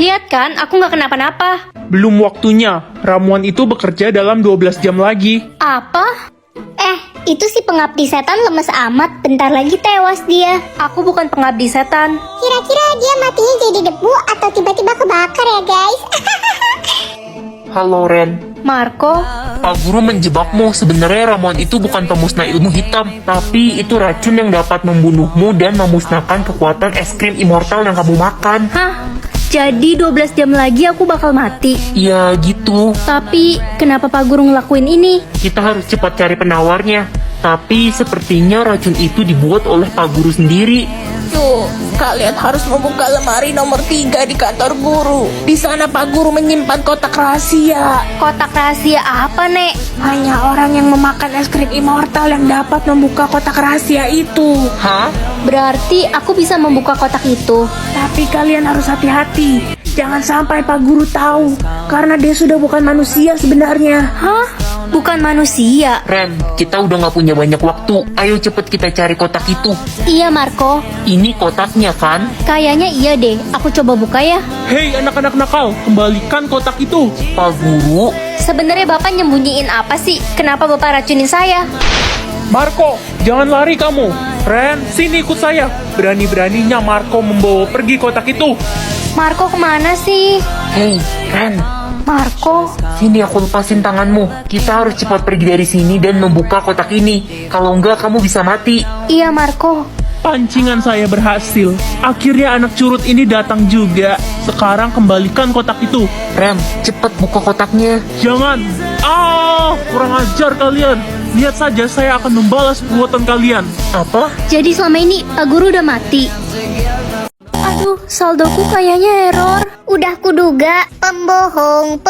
Lihat kan, aku nggak kenapa-napa. Belum waktunya. Ramuan itu bekerja dalam 12 jam lagi. Apa? Itu si pengabdi setan lemes amat, bentar lagi tewas dia. Aku bukan pengabdi setan. Kira-kira dia matinya jadi debu atau tiba-tiba kebakar ya guys? Halo Ren, Marco, Pak Guru menjebakmu. Sebenarnya ramuan itu bukan pemusnah ilmu hitam, tapi itu racun yang dapat membunuhmu dan memusnahkan kekuatan es krim immortal yang kamu makan. hah? Jadi 12 jam lagi aku bakal mati. Ya gitu, Tapi kenapa Pak Guru ngelakuin ini? kita harus cepat cari penawarnya. Tapi sepertinya racun itu dibuat oleh Pak Guru sendiri. Yuk, kalian harus membuka lemari nomor 3 di kantor guru. Di sana Pak Guru menyimpan kotak rahasia. Kotak rahasia apa, Nek? Hanya orang yang memakan es krim immortal yang dapat membuka kotak rahasia itu. Hah? Berarti aku bisa membuka kotak itu. Tapi kalian harus hati-hati. Jangan sampai Pak Guru tahu, karena dia sudah bukan manusia sebenarnya. Hah? Bukan manusia? Ren, kita udah gak punya banyak waktu. Ayo cepet kita cari kotak itu. Iya, Marco. Ini kotaknya kan? Kayaknya iya deh. Aku coba buka ya. Hei anak-anak nakal, kembalikan kotak itu. Pak Guru, Sebenarnya Bapak nyembunyiin apa sih? Kenapa Bapak racunin saya? Marco, jangan lari kamu. Ren, sini ikut saya. Berani-beraninya Marco membawa pergi kotak itu. Marco kemana sih? hei Ren, Marco, sini aku lepasin tanganmu. Kita harus cepat pergi dari sini dan membuka kotak ini. Kalau enggak kamu bisa mati. iya Marco. Pancingan saya berhasil. Akhirnya anak curut ini datang juga. Sekarang kembalikan kotak itu. Ren, cepat buka kotaknya. Jangan. Kurang ajar kalian. Lihat saja saya akan membalas perbuatan kalian. Apa? Jadi selama ini Pak Guru udah mati. Aduh, saldoku kayaknya error. Udah kuduga, pembohong,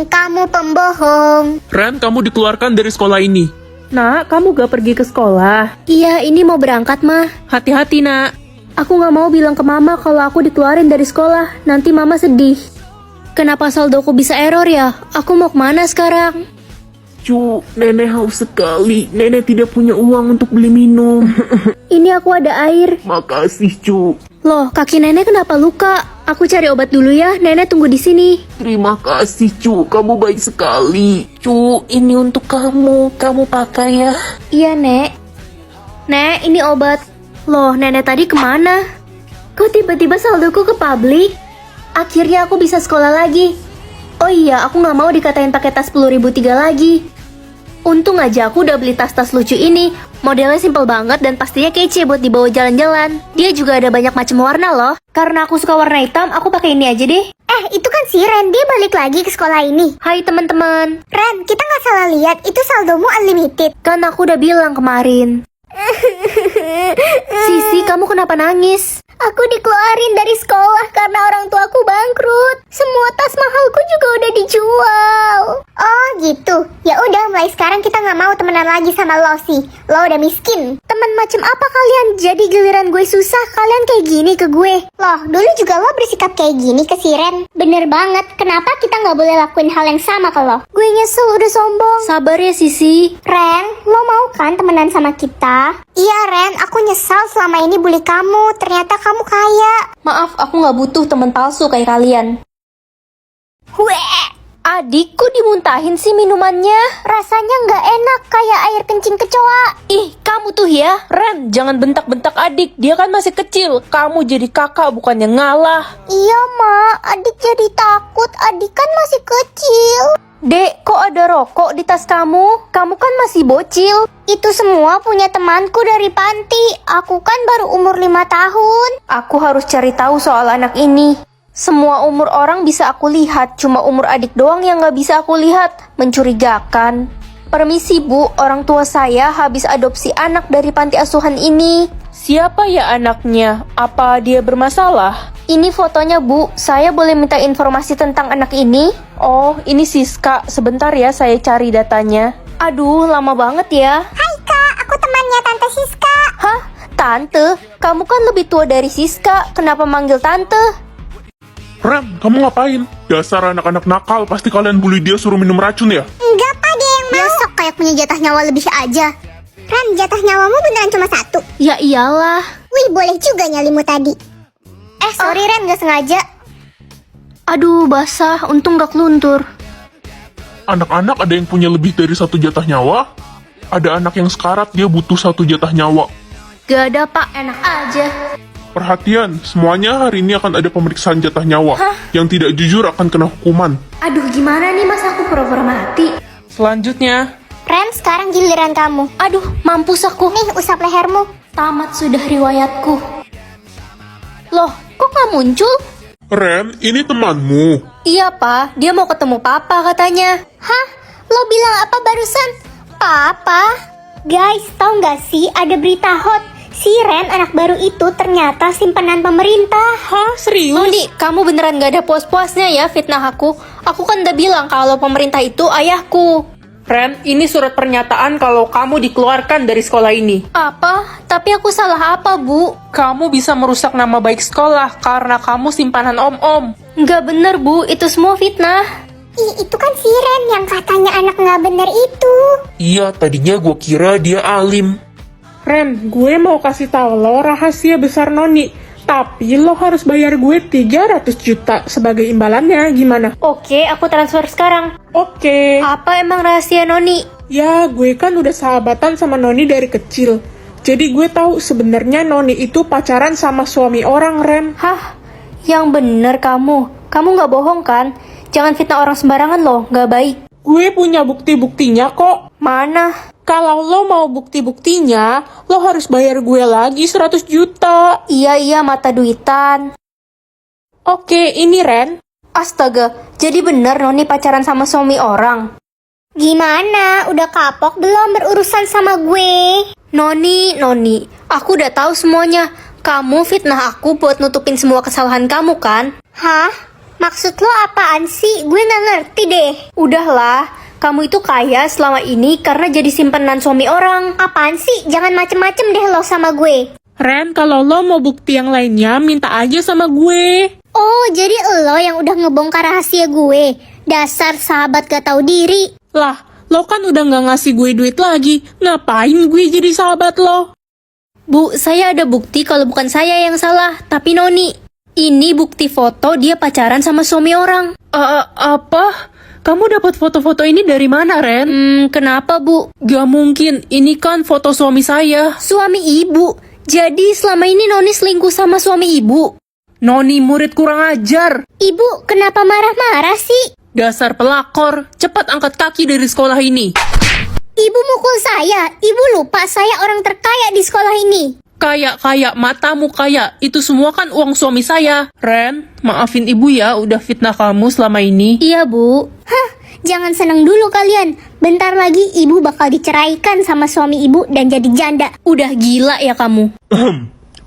kamu pembohong. Ren, kamu dikeluarkan dari sekolah ini. Nak, kamu gak pergi ke sekolah? Iya, ini mau berangkat, mah. Hati-hati, nak. Aku gak mau bilang ke mama kalau aku dikeluarin dari sekolah. Nanti mama sedih. Kenapa saldoku bisa error ya? Aku mau kemana sekarang? Cu, nenek haus sekali. Nenek tidak punya uang untuk beli minum. Ini aku ada air. Makasih, Cu. Loh, kaki nenek kenapa luka? Aku cari obat dulu ya. Nenek tunggu di sini. Terima kasih, Cu. Kamu baik sekali. Cu, ini untuk kamu. Kamu pakai ya. Iya, Nek. Nek, ini obat. Loh, nenek tadi kemana? Kok tiba-tiba saldoku ke publik? Akhirnya aku bisa sekolah lagi. Oh iya, aku gak mau dikatain pakai tas 10.003 lagi. Untung aja aku udah beli tas-tas lucu ini. Modelnya simple banget dan pastinya kece buat dibawa jalan-jalan. Dia juga ada banyak macam warna loh. Karena aku suka warna hitam, aku pakai ini aja deh. Itu kan si Ren, dia balik lagi ke sekolah ini. Hai teman-teman. Ren, kita nggak salah lihat, itu saldomu unlimited. Kan aku udah bilang kemarin. Sisi, kamu kenapa nangis? Aku dikeluarin dari sekolah karena orang tuaku bangkrut. Semua tas mahalku juga udah dijual. Oh gitu. Ya udah, mulai sekarang kita nggak mau temenan lagi sama lo sih. Lo udah miskin. Temen macam apa kalian? Jadi giliran gue susah, kalian kayak gini ke gue. Loh, dulu juga lo bersikap kayak gini ke si Ren. Bener banget. Kenapa kita nggak boleh lakuin hal yang sama ke lo? Gue nyesel udah sombong. Sabar ya Sisi. Ren, lo mau kan temenan sama kita? Iya Ren, aku nyesal selama ini bully kamu. Ternyata kamu kaya. Maaf, aku nggak butuh teman palsu kayak kalian. Weh, Adikku dimuntahin sih minumannya. rasanya nggak enak kayak air kencing kecoa. Ih, kamu tuh ya. Ren, jangan bentak-bentak adik. Dia kan masih kecil. Kamu jadi kakak bukannya ngalah. Iya Ma, adik jadi takut. Adik kan masih kecil. Dek, kok ada rokok di tas kamu? Kamu kan masih bocil. Itu semua punya temanku dari panti. Aku kan baru umur 5 tahun. Aku harus cari tahu soal anak ini. Semua umur orang bisa aku lihat, cuma umur adik doang yang nggak bisa aku lihat. Mencurigakan. Permisi Bu, orang tua saya habis adopsi anak dari panti asuhan ini. Siapa ya anaknya? Apa dia bermasalah? Ini fotonya Bu, saya boleh minta informasi tentang anak ini? Oh, ini Siska. Sebentar ya, saya cari datanya. Aduh, lama banget ya. Hai Kak, aku temannya Tante Siska. Hah? Tante? Kamu kan lebih tua dari Siska, kenapa manggil Tante? Ren, kamu ngapain? Dasar anak-anak nakal, pasti kalian bully dia suruh minum racun ya? Enggak Pak, dia yang mau. Besok kayak punya jatah nyawa lebih aja. Ren, jatah nyawamu beneran cuma 1. Ya iyalah. Wih, boleh juga nyalimu tadi. Sorry Ren, gak sengaja. Aduh, basah. Untung gak keluntur. Anak-anak ada yang punya lebih dari 1 jatah nyawa? Ada anak yang sekarat, dia butuh 1 jatah nyawa. Gak ada, Pak. Enak aja. Perhatian, semuanya hari ini akan ada pemeriksaan jatah nyawa. Yang tidak jujur akan kena hukuman. Aduh, gimana nih mas aku pura-pura mati? Selanjutnya, Ren, sekarang giliran kamu. Aduh, mampus aku. Nih, usap lehermu. Tamat sudah riwayatku. Loh, kok gak muncul? Ren, ini temanmu. Iya, Pak. Dia mau ketemu Papa katanya. Hah? Lo bilang apa barusan? Papa? Guys, tau gak sih ada berita hot? Si Ren, anak baru itu ternyata simpanan pemerintah. Hah, serius? Mondi, kamu beneran gak ada puas-puasnya ya fitnah aku? Aku kan udah bilang kalau pemerintah itu ayahku. Ren, ini surat pernyataan kalau kamu dikeluarkan dari sekolah ini. Apa? Tapi aku salah apa, Bu? Kamu bisa merusak nama baik sekolah karena kamu simpanan om-om. Nggak bener, Bu. Itu semua fitnah. Ih, itu kan si Ren yang katanya anak nggak bener itu. Iya, tadinya gue kira dia alim. Ren, gue mau kasih tahu lo rahasia besar Noni. Tapi lo harus bayar gue 300 juta sebagai imbalannya, gimana? Oke, aku transfer sekarang. Oke. Apa emang rahasia Noni? Ya, gue kan udah sahabatan sama Noni dari kecil. Jadi gue tahu sebenarnya Noni itu pacaran sama suami orang, Ren. Hah? Yang bener kamu. Kamu nggak bohong kan? Jangan fitnah orang sembarangan loh, nggak baik. Gue punya bukti-buktinya kok. Mana? Kalau lo mau bukti-buktinya, lo harus bayar gue lagi 100 juta. Iya, mata duitan. Oke, ini Ren. Astaga, jadi bener Noni pacaran sama suami orang? Gimana? Udah kapok belum berurusan sama gue? Noni, aku udah tahu semuanya. Kamu fitnah aku buat nutupin semua kesalahan kamu kan? Hah? Maksud lo apaan sih? Gue nggak ngerti deh. Udahlah, kamu itu kaya selama ini karena jadi simpanan suami orang. Apaan sih? Jangan macem-macem deh lo sama gue. Ren, kalau lo mau bukti yang lainnya, minta aja sama gue. Oh, jadi lo yang udah ngebongkar rahasia gue. Dasar sahabat gak tahu diri. Lah, lo kan udah nggak ngasih gue duit lagi. Ngapain gue jadi sahabat lo? Bu, saya ada bukti kalau bukan saya yang salah, tapi Noni. Ini bukti foto dia pacaran sama suami orang. Apa? Kamu dapat foto-foto ini dari mana, Ren? Kenapa, Bu? Gak mungkin, ini kan foto suami saya. Suami ibu. Jadi selama ini Noni selingkuh sama suami ibu. Noni murid kurang ajar. Ibu, kenapa marah-marah sih? Dasar pelakor, cepat angkat kaki dari sekolah ini. Ibu mukul saya. Ibu lupa saya orang terkaya di sekolah ini. Kaya, matamu kaya. Itu semua kan uang suami saya. Ren, maafin ibu ya udah fitnah kamu selama ini. Iya, Bu. Hah, jangan seneng dulu kalian. Bentar lagi ibu bakal diceraikan sama suami ibu dan jadi janda. Udah gila ya kamu.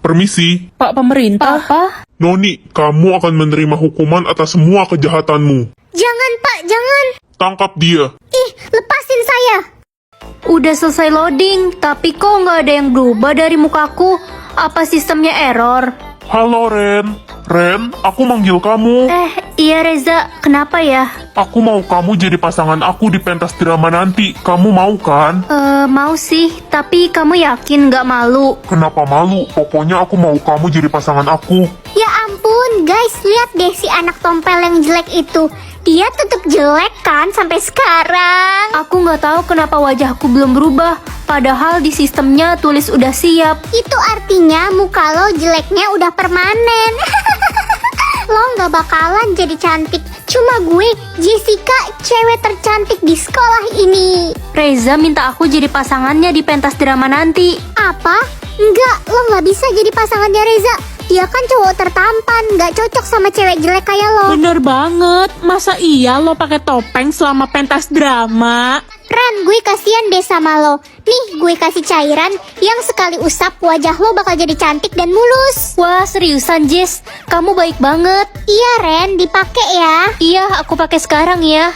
Permisi. Pak pemerintah. Papa? Noni, kamu akan menerima hukuman atas semua kejahatanmu. Jangan pak, jangan. Tangkap dia. Ih, lepasin saya. Udah selesai loading, tapi kok nggak ada yang berubah dari mukaku? Apa sistemnya error? Halo Ren. Ren, aku manggil kamu. Iya Reza, kenapa ya? Aku mau kamu jadi pasangan aku di pentas drama nanti. Kamu mau kan? Mau sih, tapi kamu yakin nggak malu? Kenapa malu? Pokoknya aku mau kamu jadi pasangan aku. Ya ampun, guys, lihat deh si anak tompel yang jelek itu. Dia tetap jelek kan sampai sekarang. Aku nggak tahu kenapa wajahku belum berubah. Padahal di sistemnya tulis udah siap. Itu artinya muka lo jeleknya udah permanen. Lo nggak bakalan jadi cantik. Cuma gue, Jessica, cewek tercantik di sekolah ini. Reza minta aku jadi pasangannya di pentas drama nanti. Apa? Enggak, lo nggak bisa jadi pasangannya Reza. Dia kan cowok tertampan, nggak cocok sama cewek jelek kayak lo. Bener banget. Masa iya lo pakai topeng selama pentas drama? Ran, gue kasihan deh sama lo. Nih, gue kasih cairan yang sekali usap wajah lo bakal jadi cantik dan mulus. Wah, seriusan Jess? Kamu baik banget. Iya Ren, dipakai ya. Iya, aku pakai sekarang ya.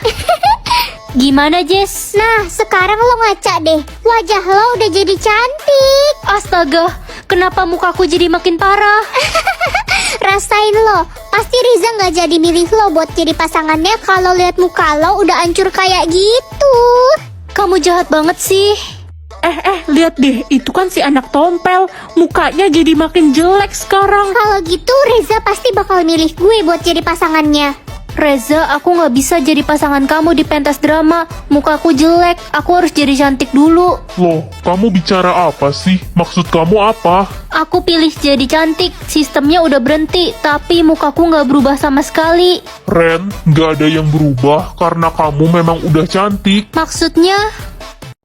Gimana Jess? Nah, sekarang lo ngaca deh. Wajah lo udah jadi cantik. Astaga, kenapa mukaku jadi makin parah? Rasain lo. Pasti Riza nggak jadi milih lo buat jadi pasangannya kalau lihat muka lo udah hancur kayak gitu. Kamu jahat banget sih. Lihat deh, itu kan si anak tompel. Mukanya jadi makin jelek sekarang. Kalau gitu Riza pasti bakal milih gue buat jadi pasangannya. Reza, aku nggak bisa jadi pasangan kamu di pentas drama. Mukaku jelek, aku harus jadi cantik dulu. Loh, kamu bicara apa sih? Maksud kamu apa? Aku pilih jadi cantik, sistemnya udah berhenti, tapi mukaku nggak berubah sama sekali. Ren, gak ada yang berubah karena kamu memang udah cantik. Maksudnya,